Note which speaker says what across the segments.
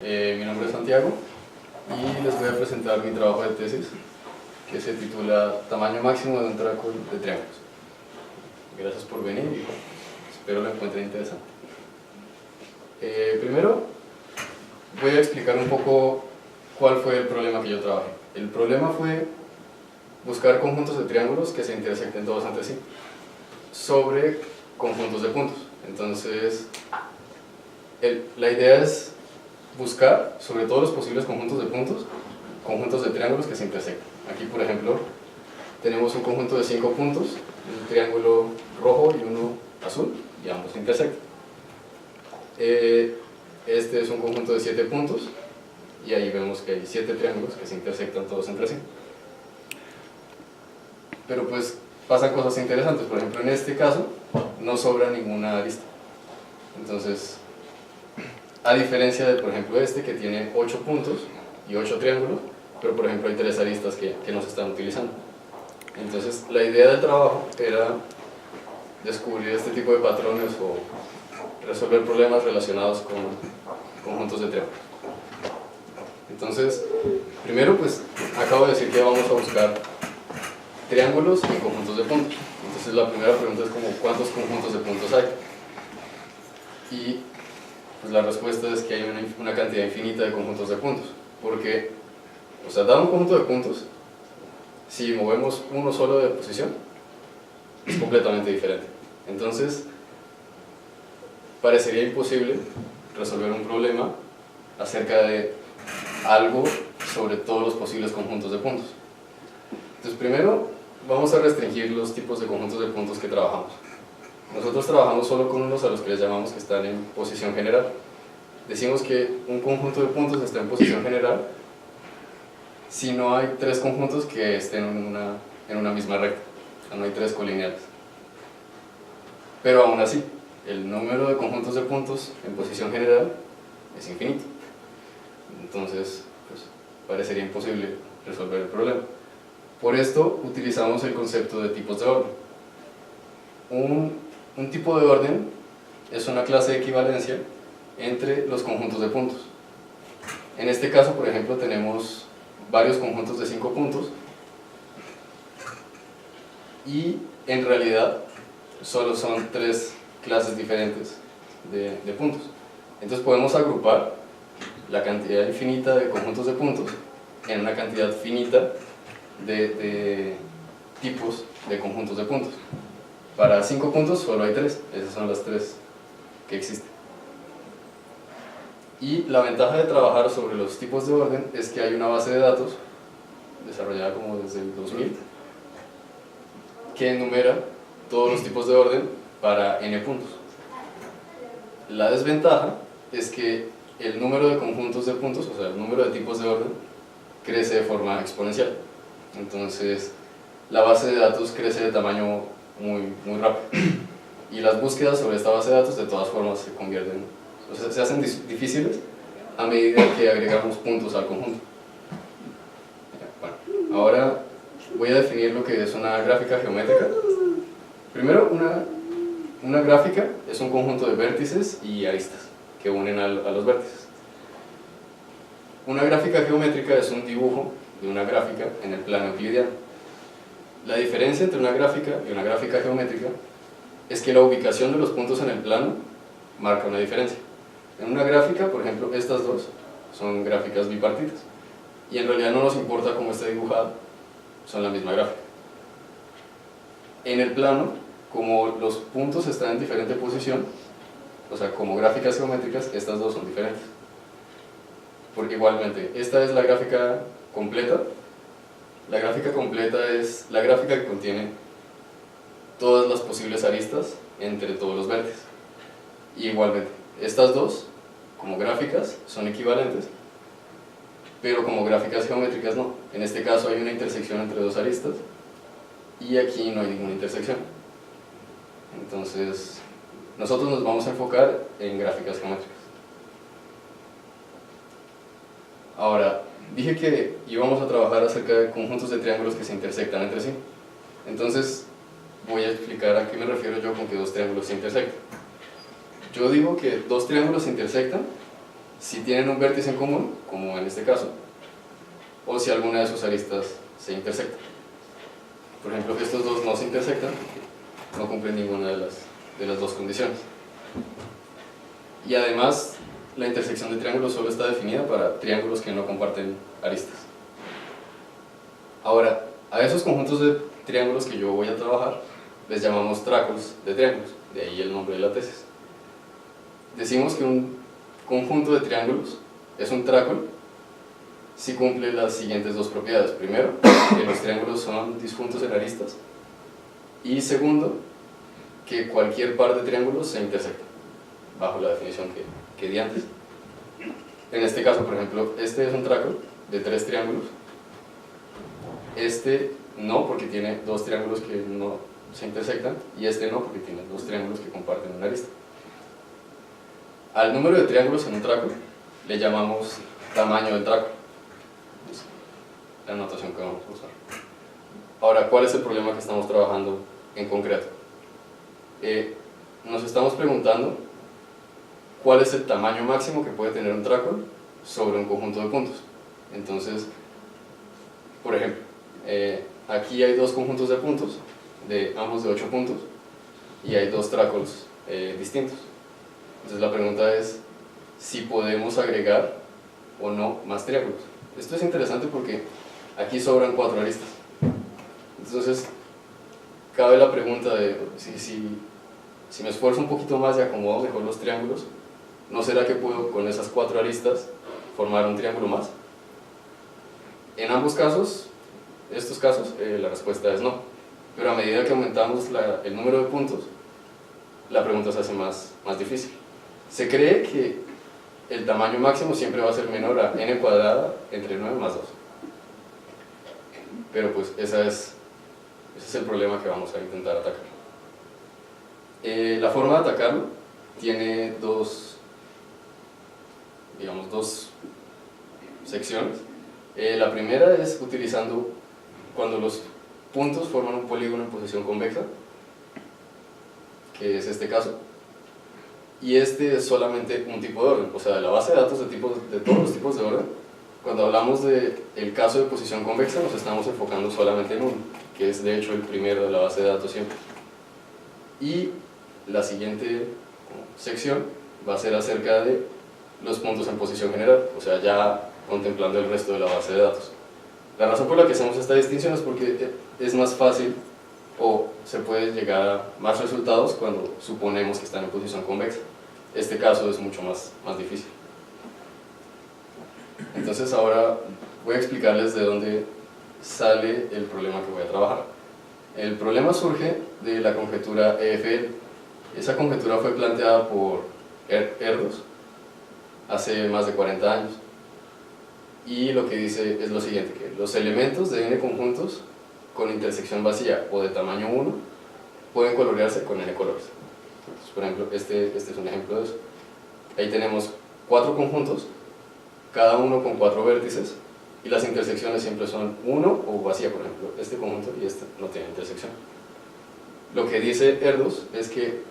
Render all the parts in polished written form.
Speaker 1: Mi nombre es Santiago y les voy a presentar mi trabajo de tesis que se titula Tamaño máximo de un tracol de triángulos. Gracias por venir y espero lo encuentren interesante. Primero voy a explicar un poco cuál fue el problema que yo trabajé. El problema fue buscar conjuntos de triángulos que se intersecten todos entre sí sobre conjuntos de puntos. Entonces la idea es buscar sobre todos los posibles conjuntos de puntos, conjuntos de triángulos que se intersecten. Aquí, por ejemplo, tenemos un conjunto de 5 puntos, un triángulo rojo y uno azul, y ambos se intersectan. Este es un conjunto de 7 puntos, y ahí vemos que hay 7 triángulos que se intersectan todos entre sí. Pero pues pasan cosas interesantes. Por ejemplo, en este caso no sobra ninguna arista. Entonces, a diferencia de, por ejemplo, este que tiene 8 puntos y 8 triángulos, pero por ejemplo hay 3 aristas que no se están utilizando. Entonces la idea del trabajo era descubrir este tipo de patrones o resolver problemas relacionados con conjuntos de triángulos. Entonces, primero pues acabo de decir que vamos a buscar triángulos y conjuntos de puntos. Entonces la primera pregunta es como ¿cuántos conjuntos de puntos hay? Y pues la respuesta es que hay una cantidad infinita de conjuntos de puntos, porque, o sea, dado un conjunto de puntos, si movemos uno solo de posición, es completamente diferente. Entonces, parecería imposible resolver un problema acerca de algo sobre todos los posibles conjuntos de puntos. Entonces, primero, vamos a restringir los tipos de conjuntos de puntos que trabajamos. Nosotros trabajamos solo con unos a los que les llamamos que están en posición general. Decimos que un conjunto de puntos está en posición general si no hay 3 conjuntos que estén en una misma recta, o sea, no hay 3 colineales. Pero aún así, el número de conjuntos de puntos en posición general es infinito. Entonces, pues, parecería imposible resolver el problema. Por esto utilizamos el concepto de tipos de orden. Un tipo de orden es una clase de equivalencia entre los conjuntos de puntos. En este caso, por ejemplo, tenemos varios conjuntos de 5 puntos y en realidad solo son 3 clases diferentes de puntos. Entonces podemos agrupar la cantidad infinita de conjuntos de puntos en una cantidad finita de tipos de conjuntos de puntos. Para 5 puntos solo hay 3, esas son las 3 que existen. Y la ventaja de trabajar sobre los tipos de orden es que hay una base de datos, desarrollada como desde el 2000, que enumera todos los tipos de orden para n puntos. La desventaja es que el número de conjuntos de puntos, o sea, el número de tipos de orden, crece de forma exponencial. Entonces, la base de datos crece de tamaño muy rápido. Y las búsquedas sobre esta base de datos de todas formas se convierten, o sea, se hacen difíciles a medida que agregamos puntos al conjunto. Bueno, ahora voy a definir lo que es una gráfica geométrica. Primero, una gráfica es un conjunto de vértices y aristas que unen a los vértices. Una gráfica geométrica es un dibujo de una gráfica en el plano euclidiano. La diferencia entre una gráfica y una gráfica geométrica es que la ubicación de los puntos en el plano marca una diferencia. En una gráfica, por ejemplo, estas dos son gráficas bipartitas y en realidad no nos importa cómo esté dibujado, son la misma gráfica. En el plano, como los puntos están en diferente posición, o sea, como gráficas geométricas, estas dos son diferentes. Porque igualmente, esta es la gráfica completa. La gráfica completa es la gráfica que contiene todas las posibles aristas entre todos los vértices. Y igualmente, estas dos, como gráficas, son equivalentes, pero como gráficas geométricas no. En este caso hay una intersección entre 2 aristas y aquí no hay ninguna intersección. Entonces, nosotros nos vamos a enfocar en gráficas geométricas. Ahora, dije que íbamos a trabajar acerca de conjuntos de triángulos que se intersectan entre sí. Entonces, voy a explicar a qué me refiero yo con que 2 triángulos se intersectan. Yo digo que 2 triángulos se intersectan si tienen un vértice en común, como en este caso, o si alguna de sus aristas se intersecta. Por ejemplo, estos dos no se intersectan, no cumplen ninguna de las dos condiciones. Y además, la intersección de triángulos solo está definida para triángulos que no comparten aristas. Ahora, a esos conjuntos de triángulos que yo voy a trabajar, les llamamos tracos de triángulos, de ahí el nombre de la tesis. Decimos que un conjunto de triángulos es un tracol si cumple las siguientes dos propiedades. Primero, que los triángulos son disjuntos en aristas, y segundo, que cualquier par de triángulos se intersecta, bajo la definición que di antes. En este caso, por ejemplo, este es un tracol de 3 triángulos. Este no, porque tiene 2 triángulos que no se intersectan, y este no, porque tiene 2 triángulos que comparten una arista. Al número de triángulos en un tracol le llamamos tamaño del tracol. Es la notación que vamos a usar. Ahora, ¿cuál es el problema que estamos trabajando en concreto? Nos estamos preguntando cuál es el tamaño máximo que puede tener un tracol sobre un conjunto de puntos. Entonces, por ejemplo, aquí hay 2 conjuntos de puntos, ambos de 8 puntos, y hay 2 tracols distintos. Entonces la pregunta es si podemos agregar o no más triángulos. Esto es interesante porque aquí sobran 4 aristas. Entonces cabe la pregunta de si me esfuerzo un poquito más y acomodo mejor los triángulos, ¿no será que puedo con esas 4 aristas formar un triángulo más? En ambos casos, estos casos, la respuesta es no. Pero a medida que aumentamos el número de puntos, la pregunta se hace más difícil. Se cree que el tamaño máximo siempre va a ser menor a n cuadrada entre 9 más 2. Pero pues ese es el problema que vamos a intentar atacar. La forma de atacarlo tiene dos secciones. La primera es utilizando cuando los puntos forman un polígono en posición convexa, que es este caso. Y este es solamente un tipo de orden, o sea, de la base de datos de todos los tipos de orden. Cuando hablamos del caso de posición convexa, nos estamos enfocando solamente en uno, que es de hecho el primero de la base de datos siempre. Y la siguiente sección va a ser acerca de los puntos en posición general, o sea, ya contemplando el resto de la base de datos. La razón por la que hacemos esta distinción es porque es más fácil o se puede llegar a más resultados cuando suponemos que están en posición convexa. Este caso es mucho más difícil. Entonces ahora voy a explicarles de dónde sale el problema que voy a trabajar. El problema surge de la conjetura EFL. Esa conjetura fue planteada por Erdős hace más de 40 años. Y lo que dice es lo siguiente, que los elementos de n conjuntos con intersección vacía o de tamaño 1 pueden colorearse con n colores. Entonces, por ejemplo, este es un ejemplo de eso. Ahí tenemos 4 conjuntos, cada uno con 4 vértices, y las intersecciones siempre son 1 o vacía. Por ejemplo, este conjunto y este no tienen intersección. Lo que dice Erdős es que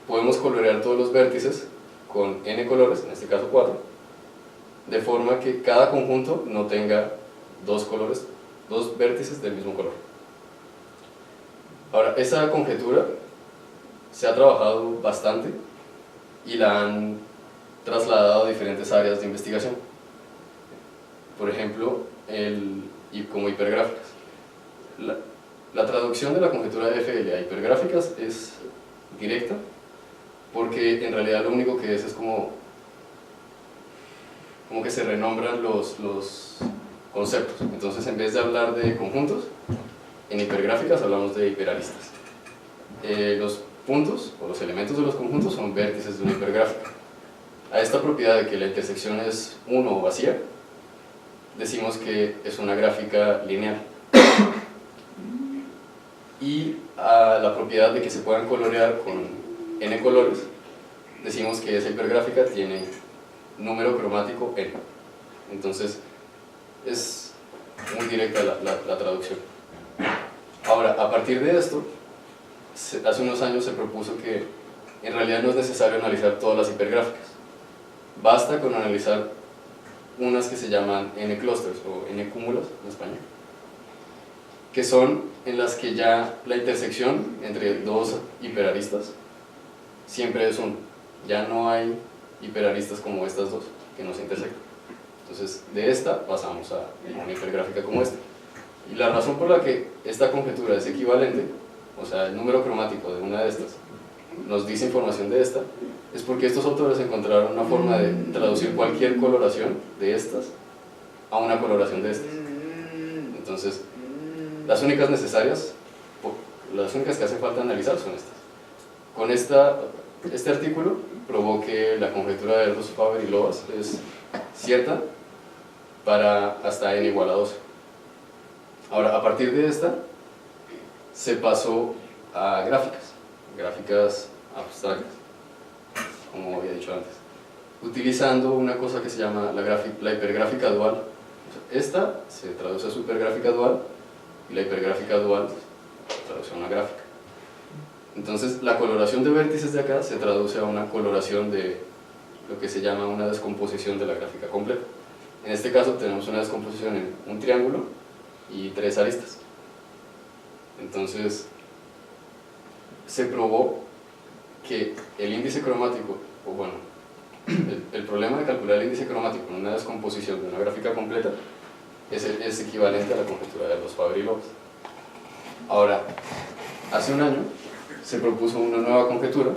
Speaker 1: podemos colorear todos los vértices con n colores, en este caso 4, de forma que cada conjunto no tenga 2 vértices del mismo color. Ahora, esa conjetura se ha trabajado bastante y la han trasladado a diferentes áreas de investigación. Por ejemplo, como hipergráficas. La traducción de la conjetura de EFL a hipergráficas es directa, porque en realidad lo único que es como que se renombran los conceptos. Entonces, en vez de hablar de conjuntos, en hipergráficas hablamos de hiperaristas. Los puntos o los elementos de los conjuntos son vértices de una hipergráfica. A esta propiedad de que la intersección es 1 o vacía, decimos que es una gráfica lineal. Y a la propiedad de que se puedan colorear con n colores, decimos que esa hipergráfica tiene número cromático n. Entonces es muy directa la traducción. Ahora, a partir de esto, hace unos años se propuso que en realidad no es necesario analizar todas las hipergráficas. basta con analizar unas que se llaman n-clusters o n-cúmulos en español, que son en las que ya la intersección entre dos hiperaristas siempre es 1. Ya no hay hiperaristas como estas dos que no se intersectan. Entonces, de esta pasamos a una hipergráfica como esta. Y la razón por la que esta conjetura es equivalente, o sea, el número cromático de una de estas nos dice información de esta, es porque estos autores encontraron una forma de traducir cualquier coloración de estas a una coloración de estas. Entonces, las únicas necesarias, las únicas que hace falta analizar son estas. Con este artículo probó que la conjetura de Erdős, Faber y Lovász es cierta para hasta n igual a 12. Ahora, a partir de esta, se pasó a gráficas abstractas, como había dicho antes, utilizando una cosa que se llama la hipergráfica dual. Esta se traduce a supergráfica dual y la hipergráfica dual se traduce a una gráfica. Entonces, la coloración de vértices de acá se traduce a una coloración de lo que se llama una descomposición de la gráfica completa. En este caso tenemos una descomposición en un triángulo y 3 aristas. Entonces, se probó que el índice cromático, o bueno, el problema de calcular el índice cromático en una descomposición de una gráfica completa es equivalente a la conjetura de Erdős, Faber y Lovász. Ahora, hace un año se propuso una nueva conjetura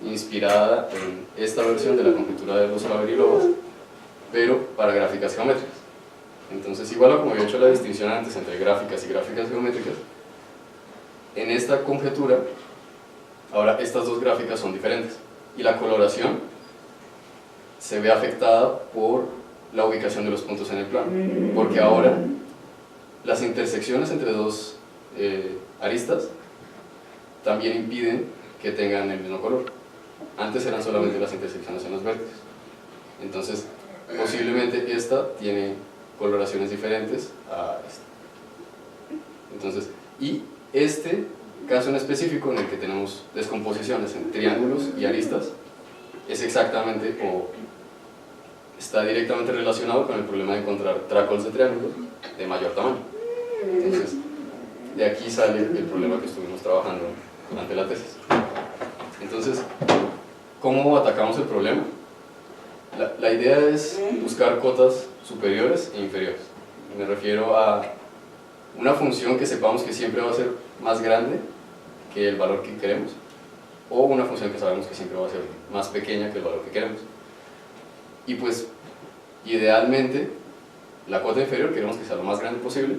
Speaker 1: inspirada en esta versión de la conjetura de Erdős, Faber y Lovász, pero para gráficas geométricas. Entonces, igual a como había hecho la distinción antes entre gráficas y gráficas geométricas, en esta conjetura, ahora estas dos gráficas son diferentes y la coloración se ve afectada por la ubicación de los puntos en el plano, porque ahora las intersecciones entre dos aristas también impiden que tengan el mismo color. Antes eran solamente las intersecciones en los vértices. Entonces, posiblemente esta tiene coloraciones diferentes a esta. Entonces, y este caso en específico en el que tenemos descomposiciones en triángulos y aristas es exactamente o está directamente relacionado con el problema de encontrar tracos de triángulos de mayor tamaño. Entonces, de aquí sale el problema que estuvimos trabajando durante la tesis. Entonces, ¿cómo atacamos el problema? La idea es buscar cotas superiores e inferiores. Me refiero a una función que sepamos que siempre va a ser más grande que el valor que queremos, o una función que sabemos que siempre va a ser más pequeña que el valor que queremos. Y pues, idealmente, la cota inferior queremos que sea lo más grande posible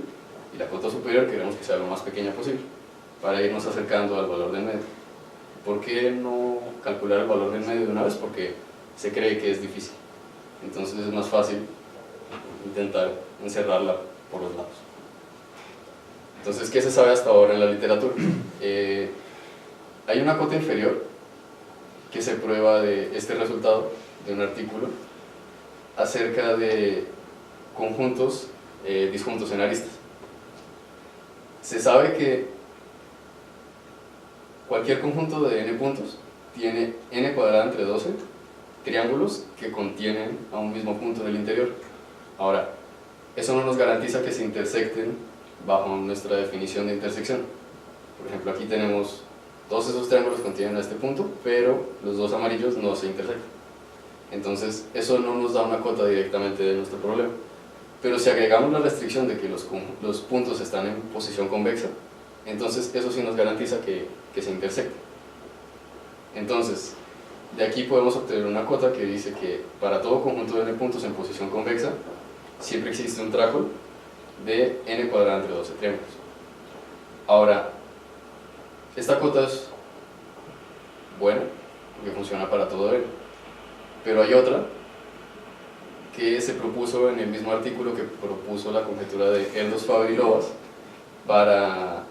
Speaker 1: y la cota superior queremos que sea lo más pequeña posible para irnos acercando al valor del medio. ¿Por qué no calcular el valor del medio de una vez? Porque se cree que es difícil. Entonces es más fácil intentar encerrarla por los lados. Entonces, ¿qué se sabe hasta ahora en la literatura? Hay una cota inferior que se prueba de este resultado de un artículo acerca de conjuntos disjuntos en aristas. Se sabe que cualquier conjunto de n puntos tiene n cuadrada entre 12 triángulos que contienen a un mismo punto en el interior. Ahora, eso no nos garantiza que se intersecten bajo nuestra definición de intersección. Por ejemplo, aquí tenemos todos esos triángulos contienen a este punto, pero los dos amarillos no se intersectan. Entonces, eso no nos da una cota directamente de nuestro problema. Pero si agregamos la restricción de que los puntos están en posición convexa, entonces eso sí nos garantiza que se intersecten. Entonces, de aquí podemos obtener una cota que dice que para todo conjunto de n puntos en posición convexa, siempre existe un tracol de n cuadrada entre 12 triángulos. Ahora, esta cota es buena, porque funciona para todo n, pero hay otra que se propuso en el mismo artículo que propuso la conjetura de Erdős, Faber y Lovász para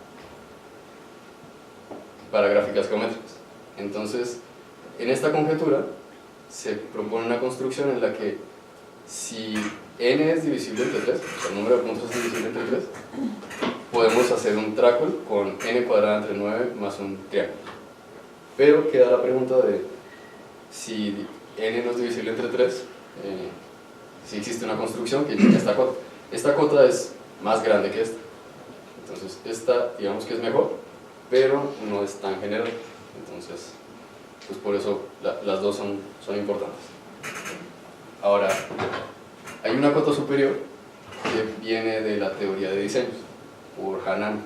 Speaker 1: gráficas geométricas. Entonces, en esta conjetura se propone una construcción en la que si n es divisible entre 3, o sea, el número de puntos es divisible entre 3, podemos hacer un tracol con n cuadrada entre 9 más un triángulo. Pero queda la pregunta de si n no es divisible entre 3, si existe una construcción que llega a esta cota. Esta cota es más grande que esta. Entonces, esta digamos que es mejor, pero no es tan general. Entonces, pues por eso las dos son importantes. Ahora, hay una cota superior que viene de la teoría de diseños, por Hanani.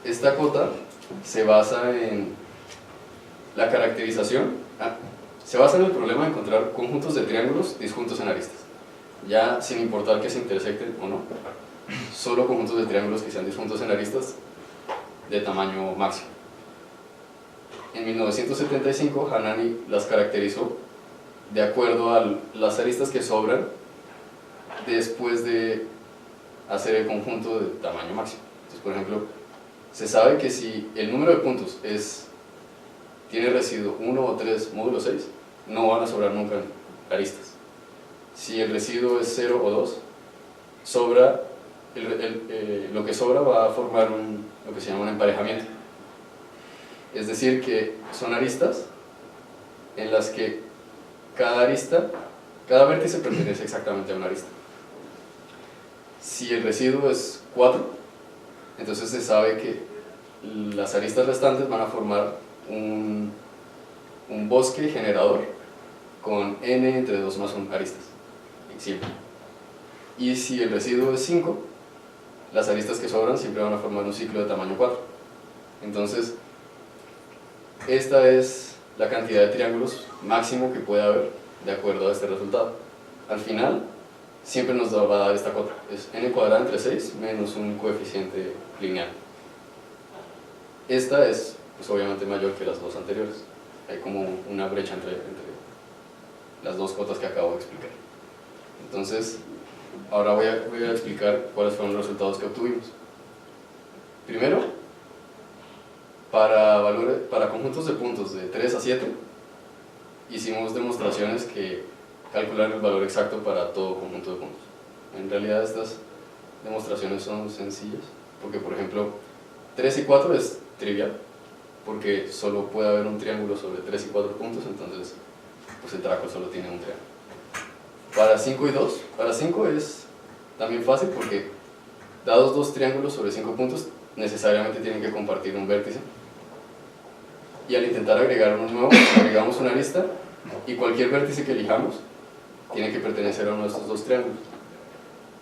Speaker 1: Esta cota se basa en la caracterización, se basa en el problema de encontrar conjuntos de triángulos disjuntos en aristas, ya sin importar que se intersecten o no, solo conjuntos de triángulos que sean disjuntos en aristas de tamaño máximo. En 1975, Hanani las caracterizó de acuerdo a las aristas que sobran después de hacer el conjunto de tamaño máximo. Entonces, por ejemplo, se sabe que si el número de puntos tiene residuo 1 o 3 módulo 6, no van a sobrar nunca aristas. Si el residuo es 0 o 2, lo que sobra va a formar lo que se llama un emparejamiento. Es decir, que son aristas en las que cada vértice pertenece exactamente a una arista. Si el residuo es 4, entonces se sabe que las aristas restantes van a formar un bosque generador con n entre 2 más 1 aristas, simple. Y si el residuo es 5, las aristas que sobran siempre van a formar un ciclo de tamaño 4. Entonces, esta es la cantidad de triángulos máximo que puede haber de acuerdo a este resultado. Al final, siempre nos va a dar esta cota, es n cuadrada entre 6 menos un coeficiente lineal. Esta es, pues, obviamente mayor que las dos anteriores. Hay como una brecha entre las dos cotas que acabo de explicar. Entonces, ahora voy a explicar cuáles fueron los resultados que obtuvimos. Primero, para conjuntos de puntos de 3 a 7, hicimos demostraciones que calculan el valor exacto para todo conjunto de puntos. En realidad estas demostraciones son sencillas, porque por ejemplo 3 y 4 es trivial, porque solo puede haber un triángulo sobre 3 y 4 puntos, entonces pues el tracol solo tiene un triángulo. Para 5 y 2, para 5 es también fácil, porque dados dos triángulos sobre 5 puntos necesariamente tienen que compartir un vértice, y al intentar agregar uno nuevo, agregamos una arista y cualquier vértice que elijamos tiene que pertenecer a uno de estos dos triángulos.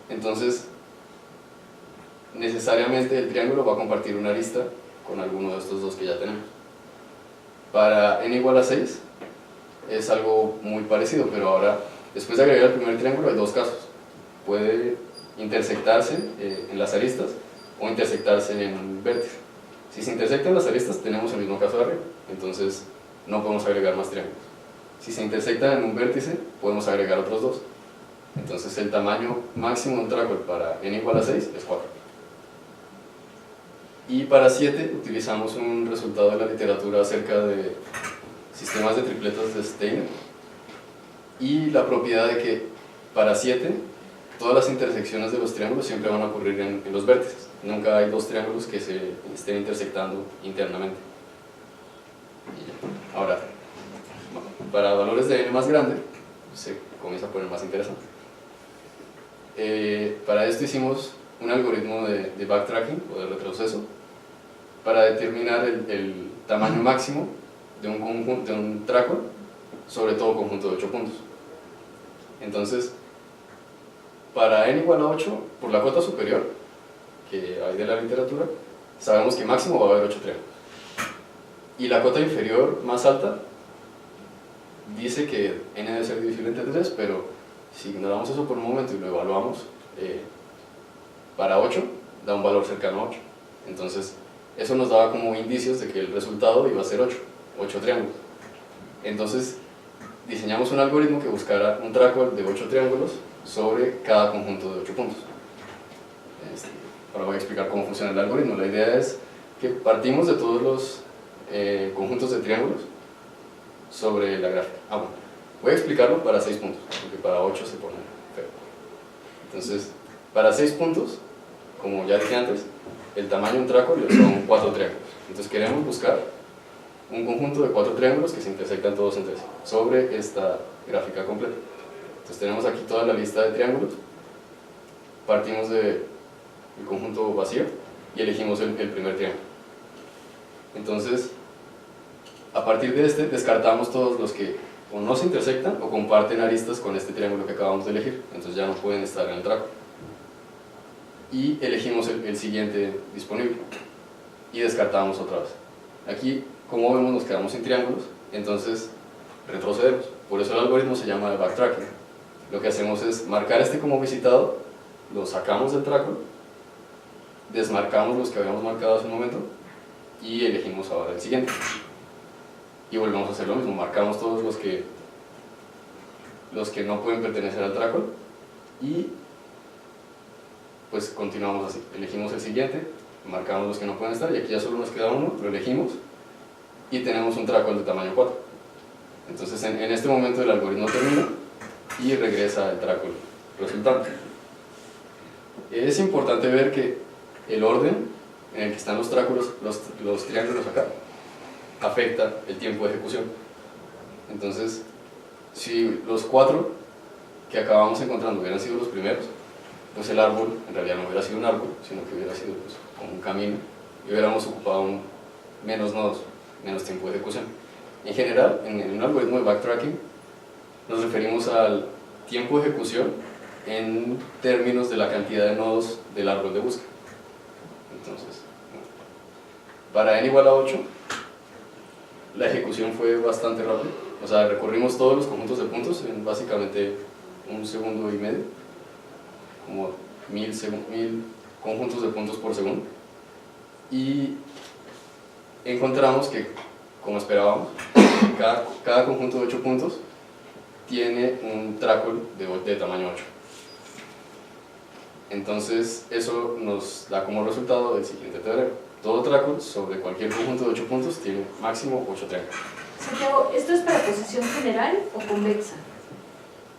Speaker 1: Entonces, necesariamente el triángulo va a compartir una arista con alguno de estos dos que ya tenemos. Para n igual a 6 es algo muy parecido, pero ahora, después de agregar el primer triángulo, hay dos casos. Puede intersectarse en las aristas o intersectarse en un vértice. Si se intersectan las aristas, tenemos el mismo caso de arriba, entonces no podemos agregar más triángulos. Si se intersectan en un vértice, podemos agregar otros dos. Entonces el tamaño máximo de un tracol para n igual a 6 es 4. Y para 7 utilizamos un resultado de la literatura acerca de sistemas de tripletas de Steiner, y la propiedad de que para 7 todas las intersecciones de los triángulos siempre van a ocurrir en los vértices. Nunca hay dos triángulos que se estén intersectando internamente. Ahora, para valores de n más grande, se comienza a poner más interesante. Para esto hicimos un algoritmo de backtracking o de retroceso para determinar el tamaño máximo de un tracol sobre todo conjunto de 8 puntos. Entonces, para n igual a 8, por la cota superior que hay de la literatura, sabemos que máximo va a haber 8 triángulos. Y la cota inferior más alta dice que n debe ser divisible entre 3, pero si ignoramos eso por un momento y lo evaluamos, para 8 da un valor cercano a 8. Entonces, eso nos daba como indicios de que el resultado iba a ser 8 triángulos. Entonces, diseñamos un algoritmo que buscara un tracol de 8 triángulos sobre cada conjunto de 8 puntos. Ahora voy a explicar cómo funciona el algoritmo. La idea es que partimos de todos los conjuntos de triángulos sobre la gráfica. Bueno, voy a explicarlo para 6 puntos, porque para 8 se pone feo. Entonces, para 6 puntos, como ya dije antes, el tamaño de un tracol son 4 triángulos. Entonces queremos buscar un conjunto de 4 triángulos que se intersectan todos entre sí, sobre esta gráfica completa. Entonces tenemos aquí toda la lista de triángulos, partimos del conjunto vacío y elegimos el primer triángulo. Entonces, a partir de este, descartamos todos los que o no se intersectan o comparten aristas con este triángulo que acabamos de elegir, entonces ya no pueden estar en el traco. Y elegimos el siguiente disponible y descartamos otra vez. Aquí, como vemos, nos quedamos sin triángulos, entonces retrocedemos. Por eso el algoritmo se llama de backtracking. Lo que hacemos es marcar este como visitado, lo sacamos del traco, desmarcamos los que habíamos marcado hace un momento y elegimos ahora el siguiente. Y volvemos a hacer lo mismo, marcamos todos los que no pueden pertenecer al traco y pues continuamos así, elegimos el siguiente, marcamos los que no pueden estar y aquí ya solo nos queda uno, lo elegimos y tenemos un traco de tamaño 4. Entonces en este momento el algoritmo termina y regresa el traco resultante. Es importante ver que el orden en el que están los tráculos, los triángulos acá, afecta el tiempo de ejecución. Entonces, si los 4 que acabamos encontrando hubieran sido los primeros, pues el árbol en realidad no hubiera sido un árbol, sino que hubiera sido pues, como un camino y hubiéramos ocupado menos nodos, menos tiempo de ejecución. En general, en un algoritmo de backtracking, nos referimos al tiempo de ejecución en términos de la cantidad de nodos del árbol de búsqueda. Entonces, para n igual a 8, la ejecución fue bastante rápida, o sea, recorrimos todos los conjuntos de puntos en básicamente 1,5 segundos, como 1000 conjuntos de puntos por segundo, y encontramos que, como esperábamos, cada conjunto de 8 puntos tiene un trackle de tamaño 8. Entonces eso nos da como resultado el siguiente teorema: todo trackle sobre cualquier conjunto de 8 puntos tiene máximo 8 triángulos.
Speaker 2: Santiago, ¿esto es para posición general o convexa?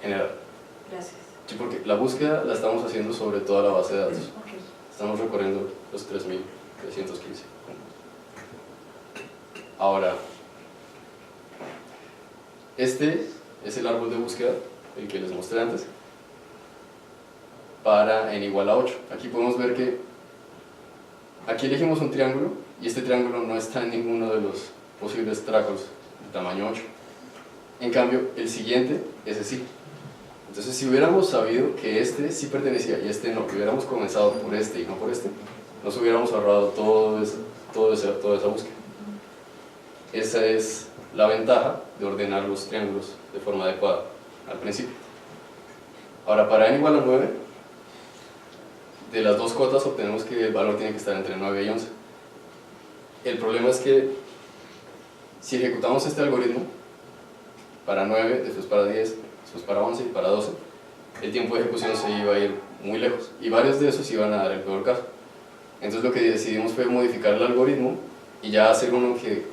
Speaker 1: General.
Speaker 2: Gracias.
Speaker 1: Sí, porque la búsqueda la estamos haciendo sobre toda la base de datos.
Speaker 2: Okay.
Speaker 1: Estamos recorriendo los 3315. Ahora, este es el árbol de búsqueda, el que les mostré antes, para n igual a 8. Aquí podemos ver que aquí elegimos un triángulo y este triángulo no está en ninguno de los posibles tracos de tamaño 8. En cambio, el siguiente, ese sí. Entonces, si hubiéramos sabido que este sí pertenecía y este no, que hubiéramos comenzado por este y no por este, nos hubiéramos ahorrado toda esa búsqueda. Esa es la ventaja de ordenar los triángulos de forma adecuada al principio. Ahora, para n igual a 9, de las dos cotas obtenemos que el valor tiene que estar entre 9 y 11. El problema es que si ejecutamos este algoritmo para 9, después para 10, después para 11 y para 12, el tiempo de ejecución se iba a ir muy lejos y varios de esos iban a dar el peor caso. Entonces lo que decidimos fue modificar el algoritmo y ya hacer uno que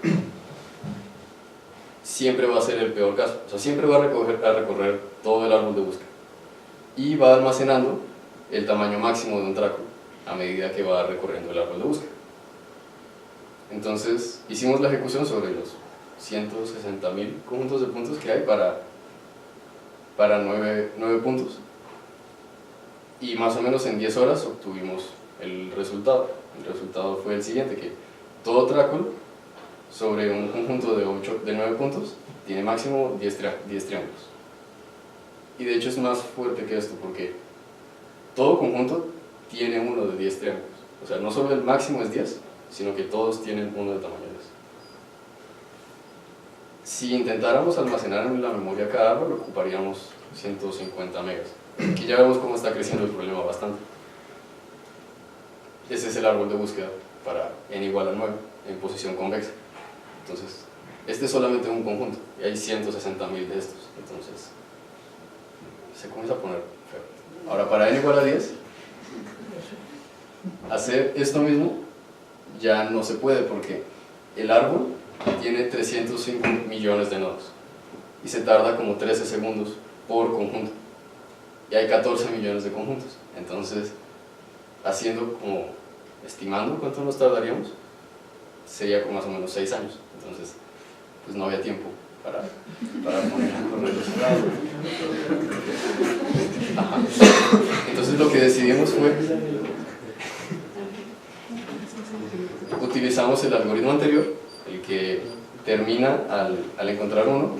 Speaker 1: siempre va a ser el peor caso, o sea, siempre va a recorrer todo el árbol de búsqueda y va almacenando el tamaño máximo de un traco a medida que va recorriendo el árbol de búsqueda. Entonces hicimos la ejecución sobre los 160.000 conjuntos de puntos que hay para 9 puntos y más o menos en 10 horas obtuvimos el resultado. El resultado fue el siguiente, que todo traco sobre un conjunto de 9 puntos tiene máximo 10 triángulos. Y de hecho es más fuerte que esto porque todo conjunto tiene uno de 10 triángulos. O sea, no solo el máximo es 10, sino que todos tienen uno de tamaño 10. Si intentáramos almacenar en la memoria cada árbol, ocuparíamos 150 megas. Aquí ya vemos cómo está creciendo el problema bastante. Ese es el árbol de búsqueda para n igual a 9 en posición convexa. Entonces, este es solamente un conjunto y hay 160.000 de estos. Entonces, se comienza a poner feo. Ahora, para n igual a 10, hacer esto mismo ya no se puede porque el árbol tiene 305 millones de nodos y se tarda como 13 segundos por conjunto y hay 14 millones de conjuntos. Entonces, estimando cuánto nos tardaríamos, sería como más o menos 6 años. Entonces, pues no había tiempo para poner un correo relacionado. Ajá. Entonces lo que decidimos fue, utilizamos el algoritmo anterior, el que termina al encontrar uno,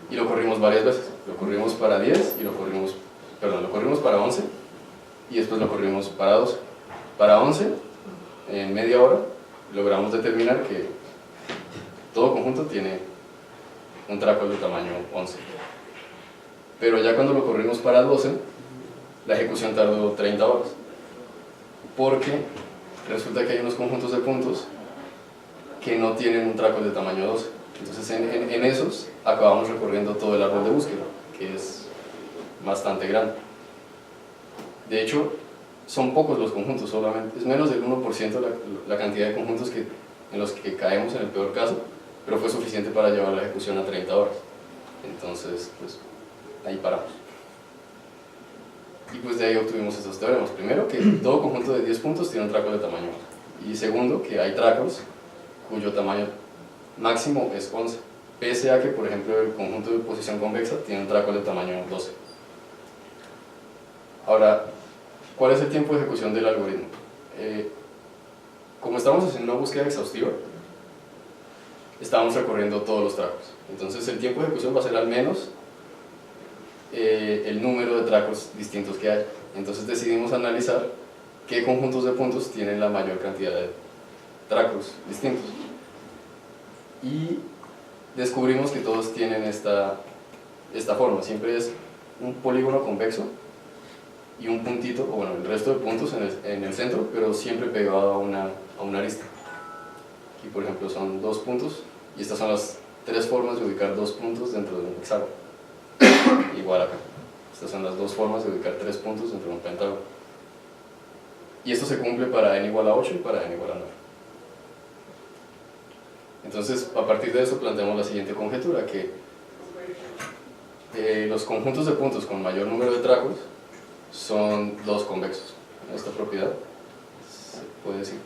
Speaker 1: y lo corrimos varias veces. Lo corrimos para 10 y lo corrimos para 11 y después lo corrimos para 12. Para 11, en media hora, logramos determinar que todo conjunto tiene un tracol de tamaño 11. Pero ya cuando lo corrimos para 12, la ejecución tardó 30 horas. Porque resulta que hay unos conjuntos de puntos que no tienen un tracol de tamaño 12. Entonces en esos acabamos recorriendo todo el árbol de búsqueda, que es bastante grande. De hecho, son pocos los conjuntos, solamente es menos del 1% la cantidad de conjuntos en los que caemos en el peor caso, pero fue suficiente para llevar la ejecución a 30 horas. Entonces, pues, ahí paramos. Y pues de ahí obtuvimos estos teoremas. Primero, que todo conjunto de 10 puntos tiene un tracol de tamaño 11. Y segundo, que hay tracols cuyo tamaño máximo es 11. Pese a que, por ejemplo, el conjunto de posición convexa tiene un tracol de tamaño 12. Ahora, ¿cuál es el tiempo de ejecución del algoritmo? Como estamos haciendo una búsqueda exhaustiva, estamos recorriendo todos los tracos. Entonces el tiempo de ejecución va a ser al menos el número de tracos distintos que hay. Entonces decidimos analizar qué conjuntos de puntos tienen la mayor cantidad de tracos distintos. Y descubrimos que todos tienen esta forma. Siempre es un polígono convexo y un puntito, o bueno, el resto de puntos en el centro, pero siempre pegado a una arista. Aquí, por ejemplo, son 2 puntos, y estas son las 3 formas de ubicar 2 puntos dentro de un hexágono. Igual acá. Estas son las 2 formas de ubicar 3 puntos dentro de un pentágono. Y esto se cumple para n igual a 8 y para n igual a 9. Entonces, a partir de eso planteamos la siguiente conjetura, que los conjuntos de puntos con mayor número de tracos son 2 convexos. Esta propiedad se puede decir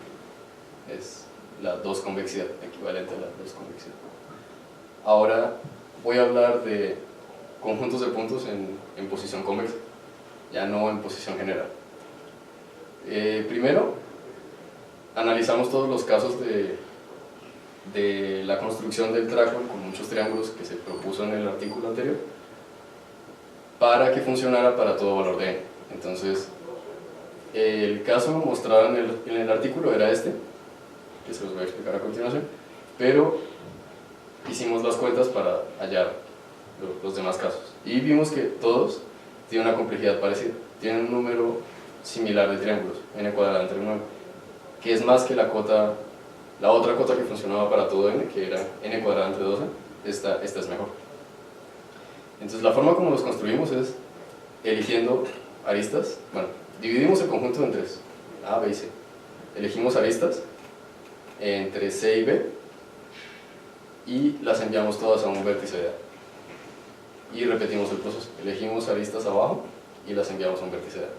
Speaker 1: es la 2 convexidad, equivalente a la 2 convexidad. Ahora voy a hablar de conjuntos de puntos en posición convexa, ya no en posición general. Primero, analizamos todos los casos de la construcción del tracol con muchos triángulos que se propuso en el artículo anterior para que funcionara para todo valor de n. Entonces, el caso mostrado en el artículo era este, que se los voy a explicar a continuación, pero hicimos las cuentas para hallar los demás casos y vimos que todos tienen una complejidad parecida, tienen un número similar de triángulos, n cuadrada entre 9, que es más que la otra cota que funcionaba para todo n, que era n cuadrada entre 12, esta es mejor. Entonces la forma como los construimos es eligiendo aristas. Bueno, dividimos el conjunto en 3, A, B y C. Elegimos aristas entre C y B y las enviamos todas a un vértice de A. Y repetimos el proceso. Elegimos aristas abajo y las enviamos a un vértice de A.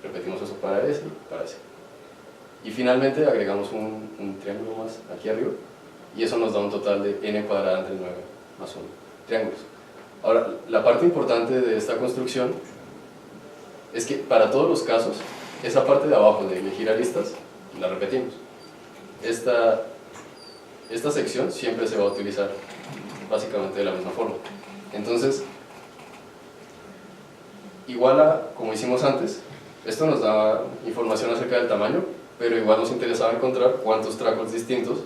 Speaker 1: Repetimos eso para S y para S. Y finalmente agregamos un triángulo más aquí arriba y eso nos da un total de n cuadrada entre 9 más 1 triángulos. Ahora, la parte importante de esta construcción es que para todos los casos, esa parte de abajo de elegir aristas, la repetimos. Esta sección siempre se va a utilizar básicamente de la misma forma. Entonces, igual a como hicimos antes, esto nos da información acerca del tamaño, pero igual nos interesaba encontrar cuántos tracos distintos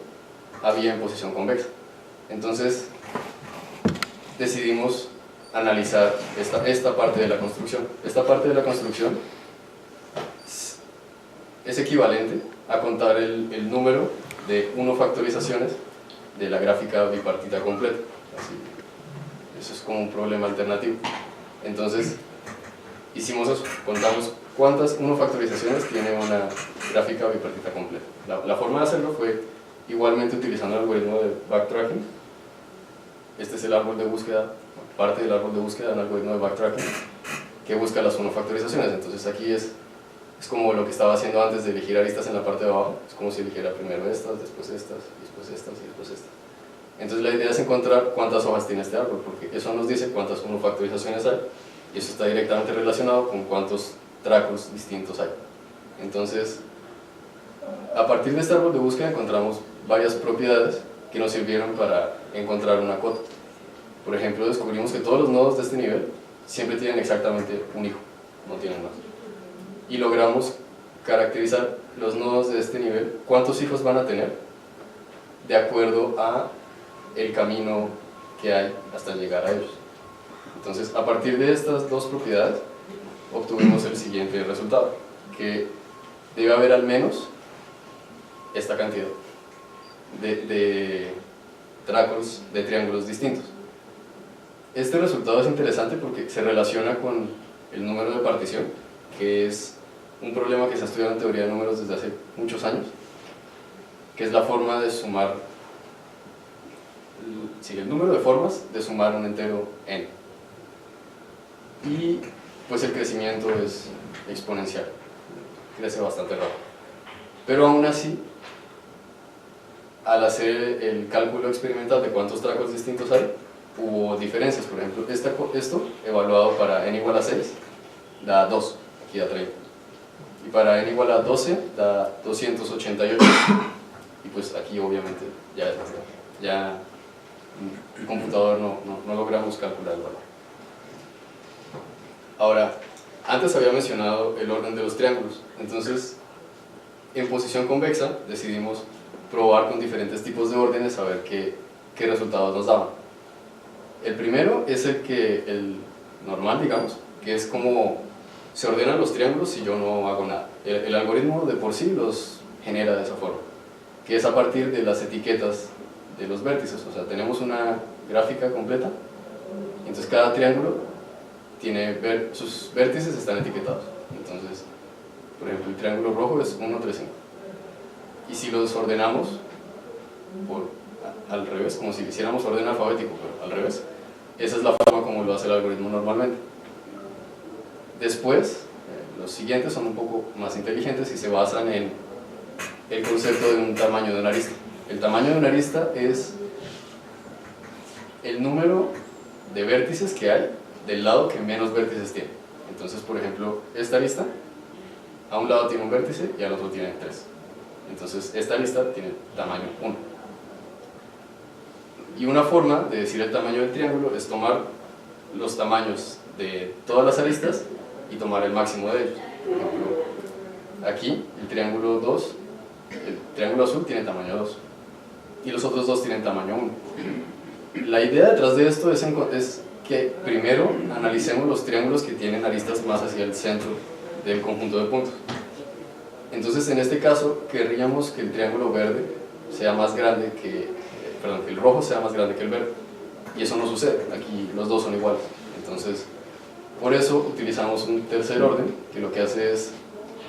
Speaker 1: había en posición convexa. Entonces decidimos analizar esta parte de la construcción. Esta parte de la construcción es equivalente a contar el número de 1 factorizaciones de la gráfica bipartita completa. Así, eso es como un problema alternativo. Entonces hicimos eso, contamos cuántas 1 factorizaciones tiene una gráfica bipartita completa. La forma de hacerlo fue igualmente utilizando el algoritmo de backtracking. Este es el árbol de búsqueda, parte del árbol de búsqueda de un algoritmo de backtracking que busca las 1 factorizaciones. Entonces aquí es como lo que estaba haciendo antes de elegir aristas en la parte de abajo. Es como si eligiera primero estas, después estas, después estas y después estas. Entonces la idea es encontrar cuántas hojas tiene este árbol, porque eso nos dice cuántas monofactorizaciones hay, y eso está directamente relacionado con cuántos tracos distintos hay. Entonces, a partir de este árbol de búsqueda encontramos varias propiedades que nos sirvieron para encontrar una cota. Por ejemplo, descubrimos que todos los nodos de este nivel siempre tienen exactamente un hijo, no tienen más. Y logramos caracterizar los nodos de este nivel, cuántos hijos van a tener, de acuerdo a el camino que hay hasta llegar a ellos. Entonces, a partir de estas dos propiedades, obtuvimos el siguiente resultado, que debe haber al menos esta cantidad de tracos de triángulos distintos. Este resultado es interesante porque se relaciona con el número de partición, que es un problema que se ha estudiado en teoría de números desde hace muchos años, que es la forma de sumar, el número de formas de sumar un entero n. Y pues el crecimiento es exponencial, crece bastante rápido. Pero aún así, al hacer el cálculo experimental de cuántos tracos distintos hay, hubo diferencias. Por ejemplo, esto evaluado para n igual a 6 da 2, aquí da 30. Y para n igual a 12 da 288. Y pues aquí obviamente ya es más grande. Ya el computador no logramos calcular el valor. Ahora, antes había mencionado el orden de los triángulos. Entonces, en posición convexa decidimos probar con diferentes tipos de órdenes a ver qué resultados nos daban. El primero es el normal, digamos, que es como se ordenan los triángulos si yo no hago nada. El algoritmo de por sí los genera de esa forma, que es a partir de las etiquetas de los vértices. O sea, tenemos una gráfica completa, entonces cada triángulo tiene sus vértices están etiquetados. Entonces, por ejemplo, el triángulo rojo es 1, 3, 5. Y si los ordenamos al revés, como si hiciéramos orden alfabético, pero al revés, esa es la forma como lo hace el algoritmo normalmente. Después, los siguientes son un poco más inteligentes y se basan en el concepto de un tamaño de una arista. El tamaño de una arista es el número de vértices que hay del lado que menos vértices tiene. Entonces, por ejemplo, esta arista, a un lado tiene un vértice y al otro tiene 3. Entonces, esta arista tiene tamaño 1. Y una forma de decir el tamaño del triángulo es tomar los tamaños de todas las aristas y tomar el máximo de ellos. Por ejemplo, aquí el triángulo 2, el triángulo azul tiene tamaño 2 y los otros dos tienen tamaño 1. La idea detrás de esto es que primero analicemos los triángulos que tienen aristas más hacia el centro del conjunto de puntos. Entonces, en este caso, querríamos que el triángulo verde sea más grande que el rojo sea más grande que el verde, y eso no sucede, aquí los dos son iguales. Entonces, por eso utilizamos un tercer orden que lo que hace es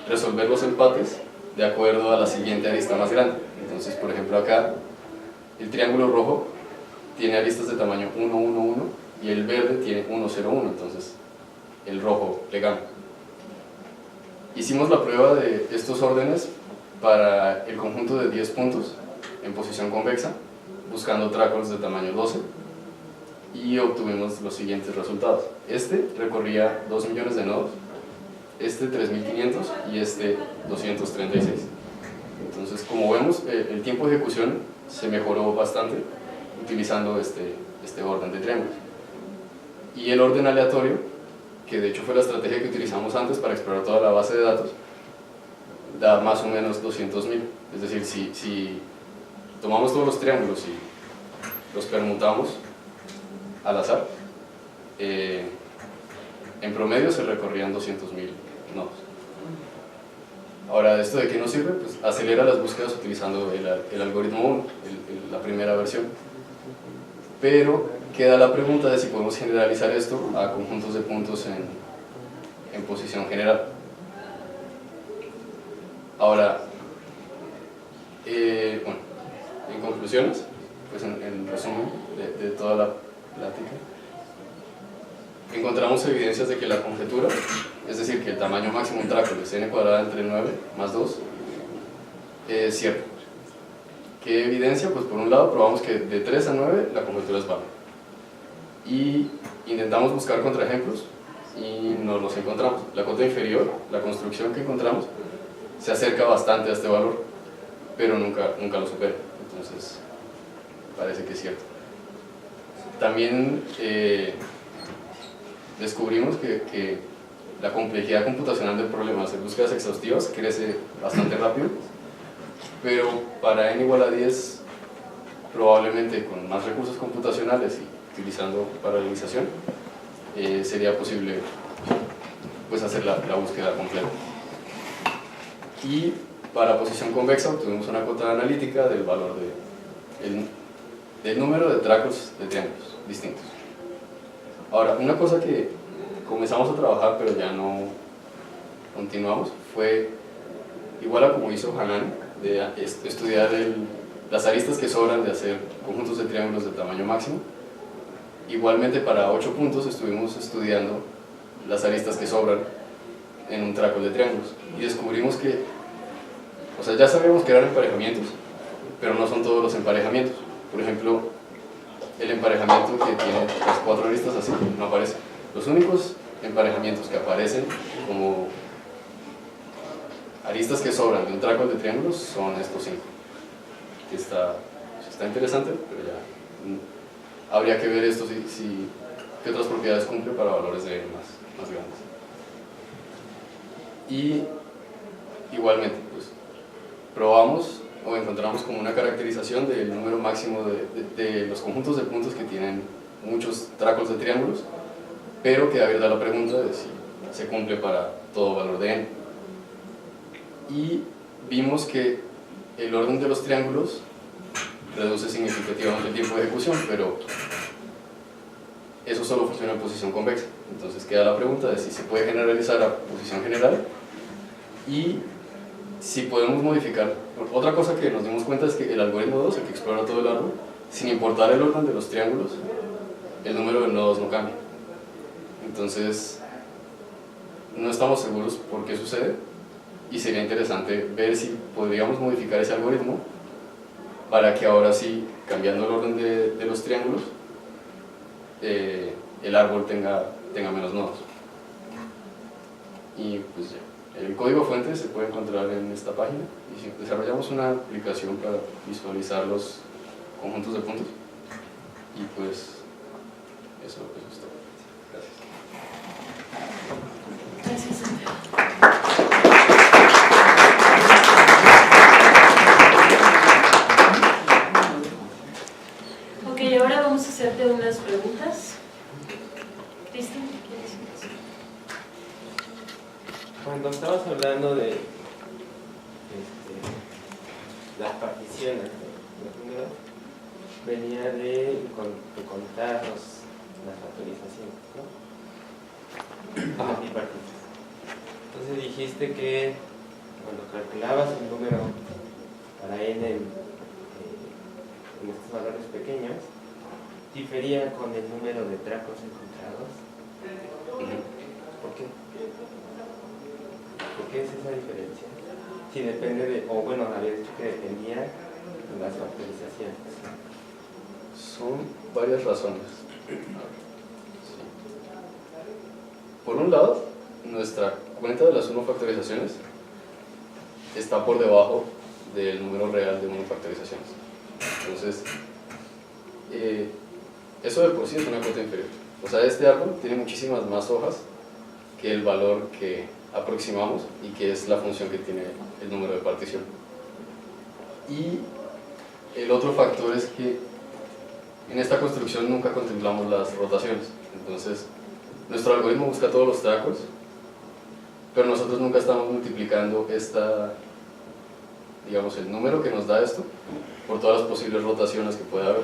Speaker 1: resolver los empates de acuerdo a la siguiente arista más grande. Entonces, por ejemplo, acá el triángulo rojo tiene aristas de tamaño 1, 1, 1 y el verde tiene 1, 0, 1, entonces el rojo le gana. Hicimos la prueba de estos órdenes para el conjunto de 10 puntos en posición convexa, buscando tracos de tamaño 12, y obtuvimos los siguientes resultados. Este recorría 2 millones de nodos, este 3500 y este 236. Entonces, como vemos, el tiempo de ejecución se mejoró bastante utilizando este orden de triángulos. Y el orden aleatorio, que de hecho fue la estrategia que utilizamos antes para explorar toda la base de datos, da más o menos 200.000. Es decir, si tomamos todos los triángulos y los permutamos al azar, en promedio se recorrían 200.000 nodos. Ahora, ¿esto de qué nos sirve? Pues acelera las búsquedas utilizando el algoritmo 1, la primera versión. Pero queda la pregunta de si podemos generalizar esto a conjuntos de puntos en posición general. Ahora, bueno, en conclusiones, pues en resumen de toda la plática, encontramos evidencias de que la conjetura, es decir, que el tamaño máximo de un traco es n² entre 9 más 2, es cierto. ¿Qué evidencia? Pues por un lado probamos que de 3 a 9 la conjetura es válida. Y intentamos buscar contraejemplos y nos los encontramos. La cota inferior, la construcción que encontramos, se acerca bastante a este valor, pero nunca lo supera. Entonces, parece que es cierto. También descubrimos que la complejidad computacional del problema, hacer búsquedas exhaustivas, crece bastante rápido, pero para n igual a 10, probablemente con más recursos computacionales y utilizando paralelización, sería posible pues hacer la búsqueda completa. Y para posición convexa obtuvimos una cota analítica del valor del número de tracos de triángulos distintos. Ahora, una cosa que comenzamos a trabajar pero ya no continuamos fue igual a como hizo Hanan, de estudiar las aristas que sobran de hacer conjuntos de triángulos de tamaño máximo. Igualmente para 8 puntos estuvimos estudiando las aristas que sobran en un traco de triángulos y descubrimos que, o sea, ya sabíamos que eran emparejamientos, pero no son todos los emparejamientos. Por ejemplo, el emparejamiento que tiene las 4 aristas así no aparece. Los únicos emparejamientos que aparecen como aristas que sobran de un traco de triángulos son estos 5. Que está interesante, pero ya habría que ver esto qué otras propiedades cumple para valores de n más grandes. Y igualmente, pues, probamos o encontramos como una caracterización del número máximo de los conjuntos de puntos que tienen muchos tracos de triángulos, pero queda abierta la pregunta de si se cumple para todo valor de n. Y vimos que el orden de los triángulos reduce significativamente el tiempo de ejecución, pero eso solo funciona en posición convexa. Entonces queda la pregunta de si se puede generalizar a posición general y si podemos modificar. Otra cosa que nos dimos cuenta es que el algoritmo 2, el que explora todo el árbol, sin importar el orden de los triángulos, el número de nodos no cambia. Entonces no estamos seguros por qué sucede y sería interesante ver si podríamos modificar ese algoritmo para que ahora sí, cambiando el orden de los triángulos, el árbol tenga menos nodos. Y pues ya. El código fuente se puede encontrar en esta página y desarrollamos una aplicación para visualizar los conjuntos de puntos y pues eso es todo. Gracias.
Speaker 2: Gracias. Ok, ahora vamos a hacerte unas preguntas. Cristian, ¿quieres decir?
Speaker 3: Cuando estabas hablando de las particiones de número, venía de contar las factorizaciones, ¿no? Bipartitas. Entonces dijiste que cuando calculabas un número para n en estos valores pequeños, difería con el número de tracos encontrados. ¿Por qué? ¿Por qué es esa diferencia? Si depende de, o bueno, había dicho que dependía de las factorizaciones.
Speaker 1: Son varias razones. Sí. Por un lado, nuestra cuenta de las 1 factorizaciones está por debajo del número real de 1 factorizaciones. Entonces, eso de por sí es una cota inferior. O sea, este árbol tiene muchísimas más hojas que el valor que aproximamos y que es la función que tiene el número de partición. Y el otro factor es que en esta construcción nunca contemplamos las rotaciones. Entonces, nuestro algoritmo busca todos los tracos, pero nosotros nunca estamos multiplicando digamos, el número que nos da esto por todas las posibles rotaciones que puede haber.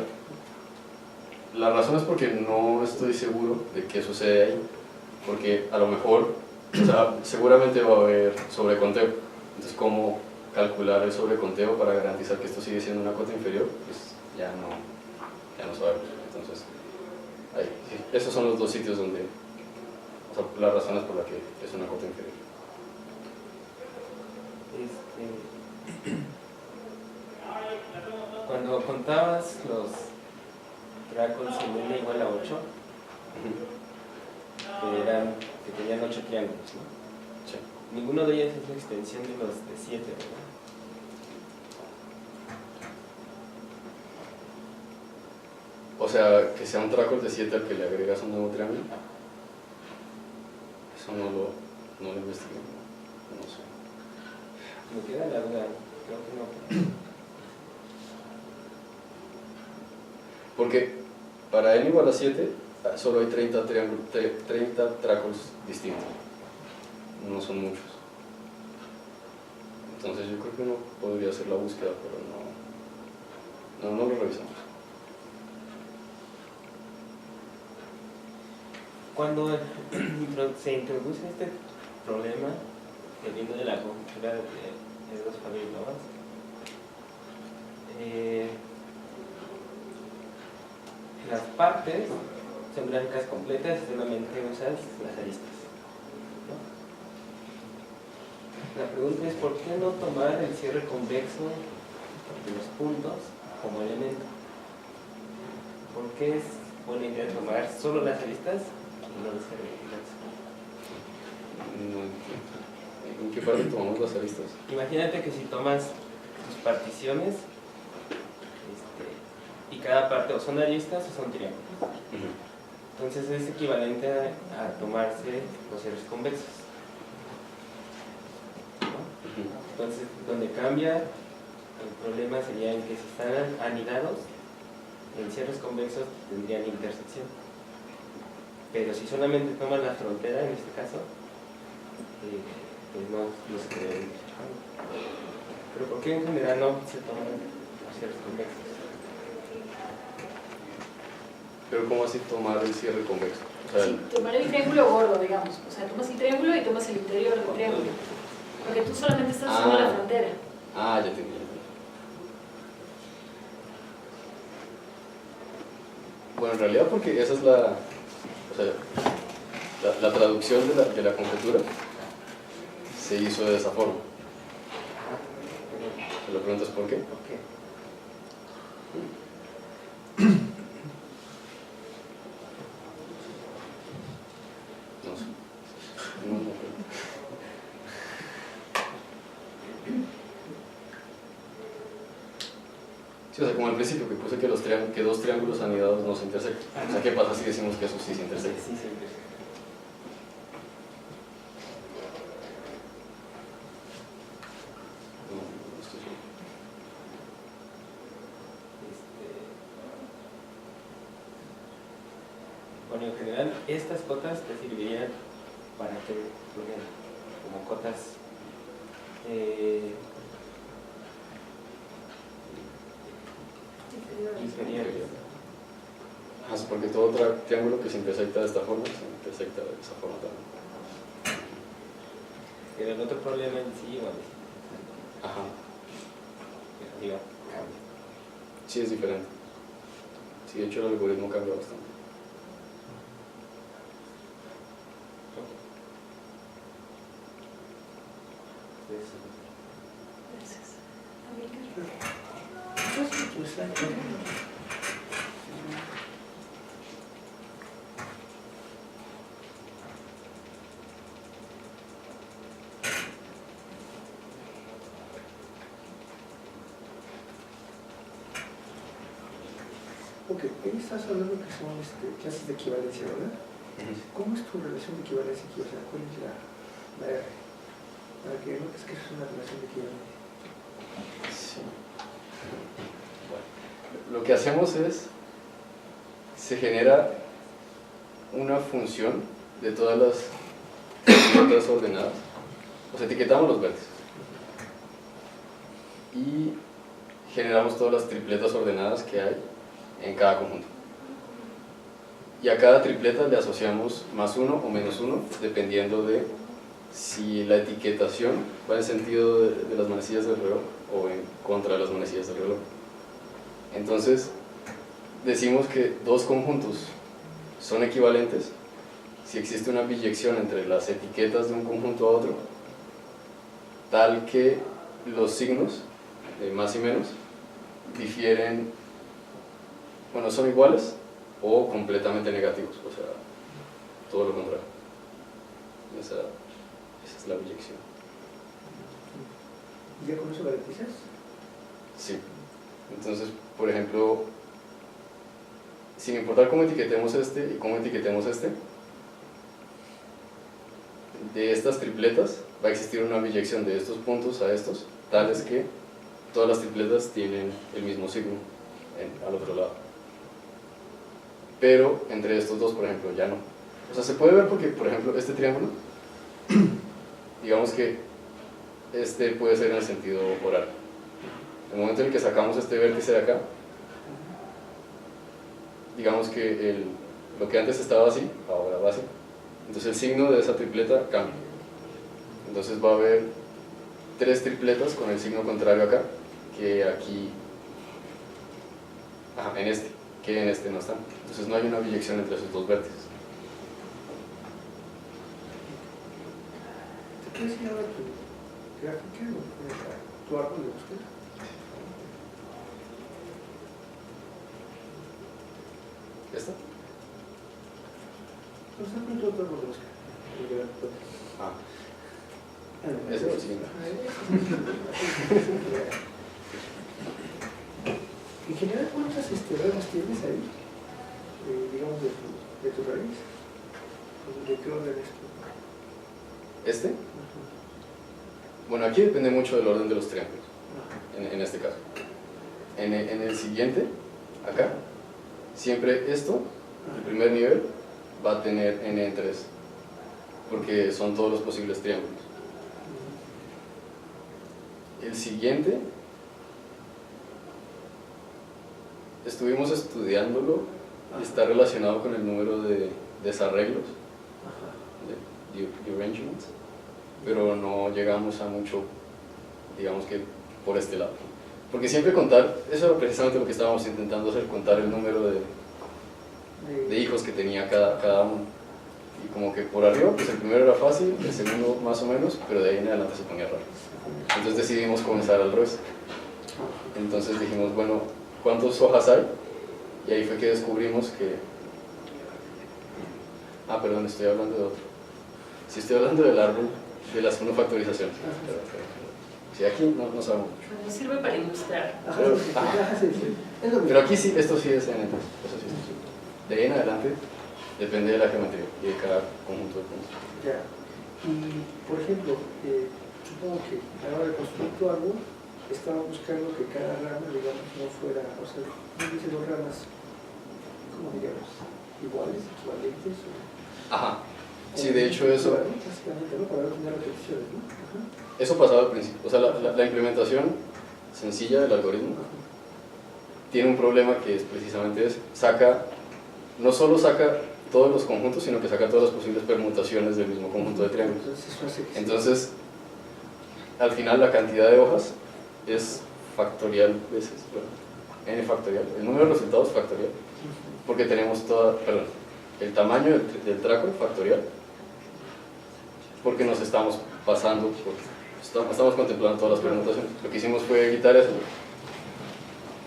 Speaker 1: La razón es porque no estoy seguro de qué sucede ahí, porque a lo mejor, o sea, seguramente va a haber sobreconteo. Entonces, ¿cómo calcular el sobreconteo para garantizar que esto sigue siendo una cota inferior? Pues ya no sabemos. Entonces, esos son los dos sitios donde, o sea, las razones por las que es una cota inferior.
Speaker 3: Cuando contabas los tracos en n igual a 8, que tenían 8 triángulos, ¿no?
Speaker 1: Sí.
Speaker 3: Ninguno de ellos es la extensión de los de 7, ¿verdad?
Speaker 1: O sea, que sea un tracol de 7 al que le agregas un nuevo triángulo. Eso no lo investigué, no sé.
Speaker 3: Me queda la duda, creo que no.
Speaker 1: Porque para n igual a 7 solo hay 30 tracos distintos, no son muchos. Entonces yo creo que uno podría hacer la búsqueda, pero no lo revisamos.
Speaker 3: Cuando se introduce este problema que viene de la conjetura de dos Fabry-Lovas, las partes son gráficas completas y solamente usas las aristas, ¿no? La pregunta es ¿por qué no tomar el cierre convexo de los puntos como elemento? ¿Por qué es buena idea tomar solo las aristas y no el cierre convexo?
Speaker 1: ¿En qué parte tomamos las aristas?
Speaker 3: Imagínate que si tomas tus particiones y cada parte o son aristas o son triángulos. Entonces es equivalente a tomarse los cierres convexos, ¿no? Entonces donde cambia el problema sería en que si están anidados en cierres convexos tendrían intersección, pero si solamente toman la frontera en este caso pues no se quedaría interactuando. Pero ¿por qué en general no se toman los cierres convexos?
Speaker 1: Pero ¿cómo así tomar el cierre convexo? O sea,
Speaker 2: Sí, tomar el triángulo gordo, digamos. O sea, tomas el triángulo y tomas el interior del triángulo. Porque tú solamente estás usando la frontera.
Speaker 1: ya entendí. Bueno, en realidad porque esa es la traducción de la conjetura se hizo de esa forma. La pregunta es ¿por qué?
Speaker 3: ¿Por qué?
Speaker 1: No sé. No creo. Sí, o sea, como al principio que puse que dos triángulos anidados no se intersectan. O sea, ¿qué pasa si decimos que eso sí se intersecta?
Speaker 3: Sí, se intersecta.
Speaker 1: No estoy seguro.
Speaker 3: Bueno, en general, estas cotas te servirían para que fluyan como cotas inferiores.
Speaker 1: Sí, porque todo triángulo que se intersecta de esta forma se intersecta de esa forma también.
Speaker 3: Pero el otro problema en sí igual es.
Speaker 1: Ajá.
Speaker 3: Pero digo, cambia.
Speaker 1: Sí, es diferente. Sí, de hecho el algoritmo cambia bastante.
Speaker 2: Gracias.
Speaker 4: Ok, ahí estás hablando que son clases de equivalencia, ¿verdad? ¿Cómo es tu relación de equivalencia aquí? O sea, ¿cuál es para que notes que eso es una relación de equivalencia?
Speaker 1: Sí. Bueno, lo que hacemos es, se genera una función de todas las tripletas ordenadas. O sea, etiquetamos los vértices. Y generamos todas las tripletas ordenadas que hay en cada conjunto. Y a cada tripleta le asociamos +1 o -1, dependiendo de si la etiquetación va en sentido de las manecillas del reloj o en contra de las manecillas del reloj. Entonces, decimos que dos conjuntos son equivalentes si existe una biyección entre las etiquetas de un conjunto a otro, tal que los signos de más y menos difieren, bueno, son iguales o completamente negativos, o sea, todo lo contrario. Esa es la biyección.
Speaker 4: ¿Y ya con eso garantizas?
Speaker 1: Sí. Entonces, por ejemplo, sin importar cómo etiquetemos este y cómo etiquetemos este, de estas tripletas va a existir una biyección de estos puntos a estos, tales que todas las tripletas tienen el mismo signo al otro lado. Pero entre estos dos, por ejemplo, ya no. O sea, se puede ver porque, por ejemplo, este triángulo, digamos que este puede ser en el sentido horario. En el momento en el que sacamos este vértice de acá, digamos que lo que antes estaba así, ahora va así. Entonces el signo de esa tripleta cambia. Entonces va a haber 3 tripletas con el signo contrario acá, que aquí, en este, que en este no están. Entonces no hay una biyección entre esos dos vértices.
Speaker 4: ¿Te puedes ir ahora tu gráfica o tu árbol de búsqueda?
Speaker 1: ¿Esta?
Speaker 4: No, está con tu árbol de búsqueda.
Speaker 1: Ese o el siguiente.
Speaker 4: En general, ¿cuántas ramas tienes ahí? Digamos, de tu raíz. ¿De qué orden es tu?
Speaker 1: ¿Este? Bueno, aquí depende mucho del orden de los triángulos, en este caso. En el siguiente, acá, siempre esto, el primer nivel, va a tener n en 3, porque son todos los posibles triángulos. El siguiente, estuvimos estudiándolo y está relacionado con el número de desarreglos, de derangements, pero no llegamos a mucho, digamos que por este lado. Porque siempre contar, eso era precisamente lo que estábamos intentando hacer, contar el número de hijos que tenía cada uno. Y como que por arriba, pues el primero era fácil, el segundo más o menos, pero de ahí en adelante se ponía raro. Entonces decidimos comenzar al revés. Entonces dijimos, bueno, ¿cuántas hojas hay? Y ahí fue que descubrimos que... perdón, estoy hablando de otro. Sí, estoy hablando del árbol de las 1 factorizaciones. Sí, aquí no sabemos mucho.
Speaker 2: Nos sirve para ilustrar.
Speaker 1: Pero aquí sí, esto sí es n3. Eso sí es. De ahí en adelante depende de la geometría y de cada conjunto de puntos.
Speaker 4: Ya. Y, por ejemplo, supongo que a la hora de construir tu árbol, estaba buscando que cada rama, digamos, no fuera, o sea, no dice 2 ramas, ¿cómo diríamos? ¿Iguales, equivalentes?
Speaker 1: Sí, de hecho eso...
Speaker 4: Básicamente, ¿no? Para no tener repeticiones, ¿no?
Speaker 1: Eso pasaba al principio. O sea, la implementación sencilla del algoritmo tiene un problema que es precisamente ese. No solo saca todos los conjuntos, sino que saca todas las posibles permutaciones del mismo conjunto de triángulos. Entonces, al final la cantidad de hojas es factorial veces, n factorial. El número de resultados factorial. Porque tenemos el tamaño del tracking factorial. Porque nos estamos pasando, estamos contemplando todas las permutaciones. Lo que hicimos fue quitar eso.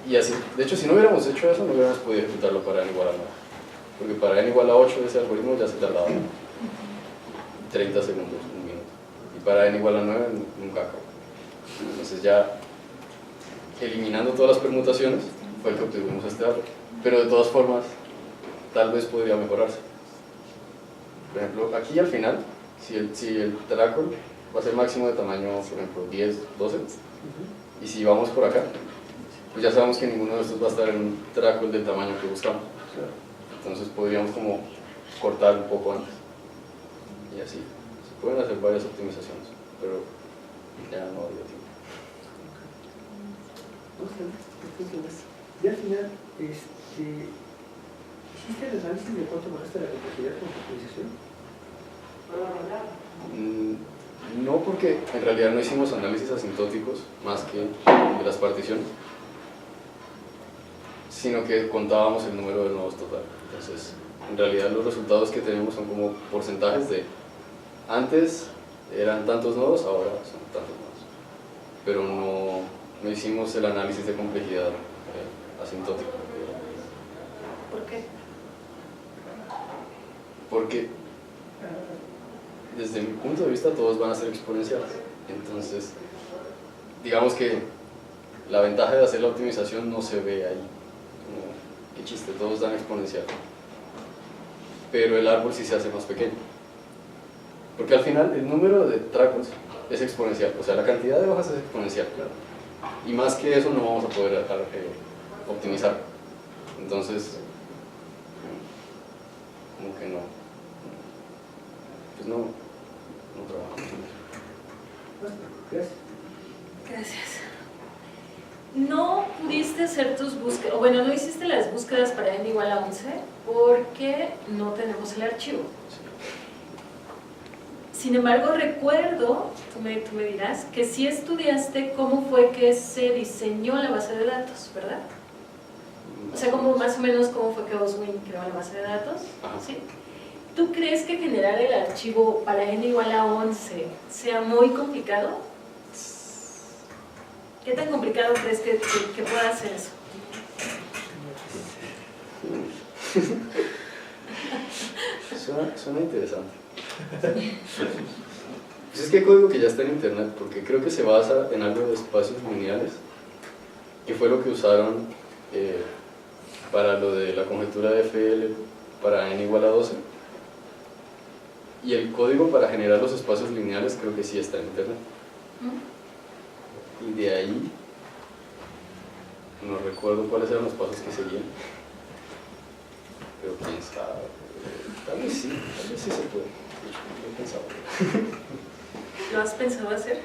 Speaker 1: Y así, de hecho, si no hubiéramos hecho eso, no hubiéramos podido ejecutarlo para n igual a 9. Porque para n igual a 8 ese algoritmo ya se tardaba 30 segundos, 1 minuto. Y para n igual a 9 nunca acabó. Entonces ya, eliminando todas las permutaciones, fue que obtuvimos este árbol. Pero de todas formas, tal vez podría mejorarse. Por ejemplo, aquí al final, si el tracking va a ser máximo de tamaño, por ejemplo, 10, 12, y si vamos por acá, pues ya sabemos que ninguno de estos va a estar en un tracking del tamaño que buscamos. Entonces podríamos como cortar un poco antes. Y así. Se pueden hacer varias optimizaciones, pero ya no había tiempo.
Speaker 4: Y al final, ¿hiciste el análisis de cuánto bajaste la complejidad con tu optimización?
Speaker 1: No, porque en realidad no hicimos análisis asintóticos más que de las particiones, sino que contábamos el número de nodos total. Entonces, en realidad los resultados que tenemos son como porcentajes de antes eran tantos nodos, ahora son tantos nodos. Pero no hicimos el análisis de complejidad asintótico.
Speaker 2: ¿Por qué?
Speaker 1: Porque desde mi punto de vista todos van a ser exponenciales. Entonces, digamos que la ventaja de hacer la optimización no se ve ahí. Como, qué chiste, todos dan exponencial. Pero el árbol sí se hace más pequeño. Porque al final el número de tracos es exponencial, o sea, la cantidad de hojas es exponencial, claro. Y más que eso no vamos a poder optimizar. Entonces, como que no. Pues no trabajo.
Speaker 4: Gracias.
Speaker 2: Gracias. No pudiste hacer tus búsquedas, o bueno, no hiciste las búsquedas para n igual a 11 porque no tenemos el archivo. Sin embargo, recuerdo, tú me dirás, que sí estudiaste cómo fue que se diseñó la base de datos, ¿verdad? O sea, como más o menos cómo fue que Oswin creó la base de datos.
Speaker 1: Ajá.
Speaker 2: ¿Sí? ¿Tú crees que generar el archivo para n igual a 11 sea muy complicado? ¿Qué tan complicado crees que pueda hacer eso?
Speaker 1: Suena interesante. Pues es que hay código que ya está en internet, porque creo que se basa en algo de espacios lineales, que fue lo que usaron para lo de la conjetura de FL para n igual a 12. Y el código para generar los espacios lineales creo que sí está en internet. Y de ahí no recuerdo cuáles eran los pasos que seguían, pero quién sabe. Tal vez sí se puede. Yo pensaba.
Speaker 2: ¿Lo has pensado hacer?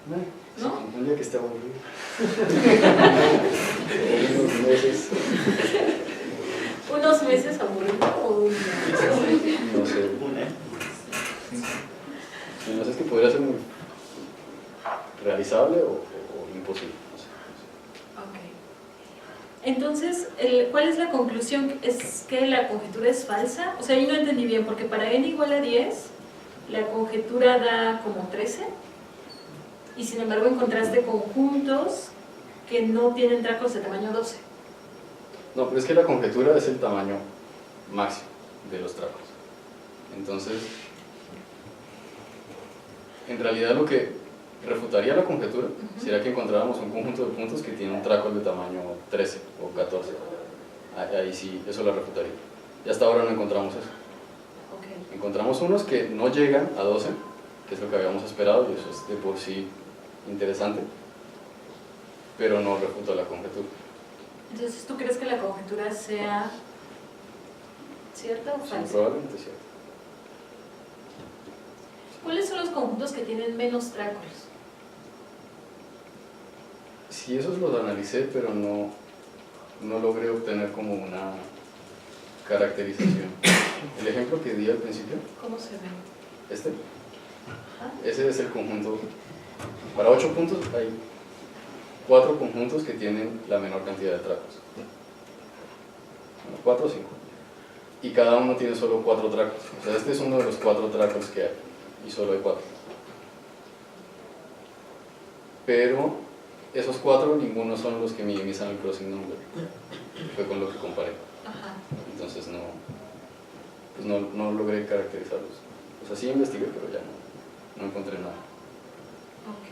Speaker 1: No,
Speaker 2: ¿No?
Speaker 1: sí, un día que esté aburrido. Unos meses.
Speaker 2: ¿Unos meses aburrido o un mes?
Speaker 1: No sé. No sé, es que podría ser muy realizable o imposible. No sé.
Speaker 2: Ok. Entonces, ¿cuál es la conclusión? ¿Es que la conjetura es falsa? O sea, yo no entendí bien, porque para n igual a 10, la conjetura da como 13, y sin embargo encontraste conjuntos que no tienen tracos de tamaño 12.
Speaker 1: No, pero es que la conjetura es el tamaño máximo de los tracos. Entonces, en realidad lo que refutaría la conjetura sería que encontráramos un conjunto de puntos que tiene un traco de tamaño 13 o 14. Ahí sí, eso la refutaría. Y hasta ahora no encontramos eso.
Speaker 2: Okay.
Speaker 1: Encontramos unos que no llegan a 12, que es lo que habíamos esperado, y eso es de por sí interesante, pero no refuta la conjetura.
Speaker 2: Entonces, ¿tú crees que la conjetura sea cierta o falsa?
Speaker 1: Sí, probablemente cierto.
Speaker 2: ¿Cuáles son los conjuntos que tienen menos tracos?
Speaker 1: Sí, esos los analicé, pero no logré obtener como una caracterización. El ejemplo que di al principio,
Speaker 2: ¿Cómo se ve?
Speaker 1: ese es el conjunto. Para 8 puntos hay 4 conjuntos que tienen la menor cantidad de tracos. Bueno, 4 o 5. Y cada uno tiene solo 4 tracos. O sea, este es uno de los 4 tracos que hay. Y solo hay 4. Pero esos 4, ninguno son los que minimizan el crossing number. Fue con lo que comparé.
Speaker 2: Ajá.
Speaker 1: Entonces no logré caracterizarlos. O sea, sí investigué, pero ya no encontré nada.
Speaker 2: Ok.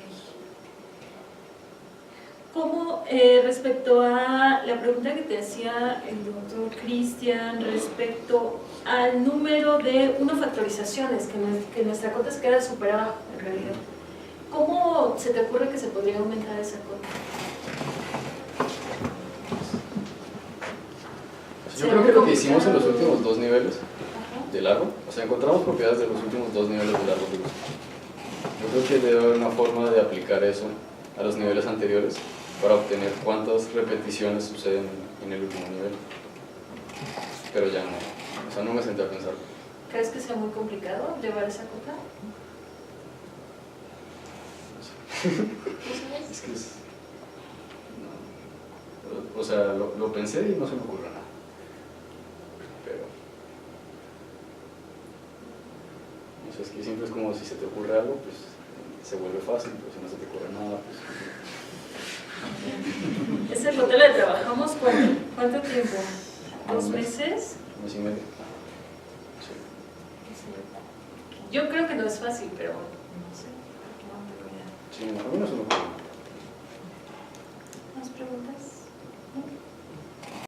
Speaker 2: ¿Cómo, respecto a la pregunta que te hacía el doctor Cristian respecto al número de factorizaciones, que nuestra cota se queda súper abajo en realidad, ¿cómo se te ocurre que se podría aumentar esa cota?
Speaker 1: Yo creo que lo que hicimos en los últimos 2 niveles del árbol, o sea, encontramos propiedades de los últimos 2 niveles del árbol de gusto. Yo creo que debe haber una forma de aplicar eso a los niveles anteriores para obtener cuántas repeticiones suceden en el último nivel. Pero ya no, o sea, no me senté a pensar.
Speaker 2: ¿Crees que sea muy complicado llevar esa cota?
Speaker 1: No sé. Es que es... no. O sea, lo pensé y no se me ocurrió nada. Pero... no sé, es que siempre es como si se te ocurre algo, pues se vuelve fácil, pero si no se te ocurre nada, pues...
Speaker 2: ¿Ese hotel le trabajamos cuánto tiempo? ¿2 meses?
Speaker 1: Un mes y medio. Sí.
Speaker 2: Yo creo que no es fácil, pero no sé. No tengo idea.
Speaker 1: Sí, más o menos uno.
Speaker 2: ¿Más preguntas?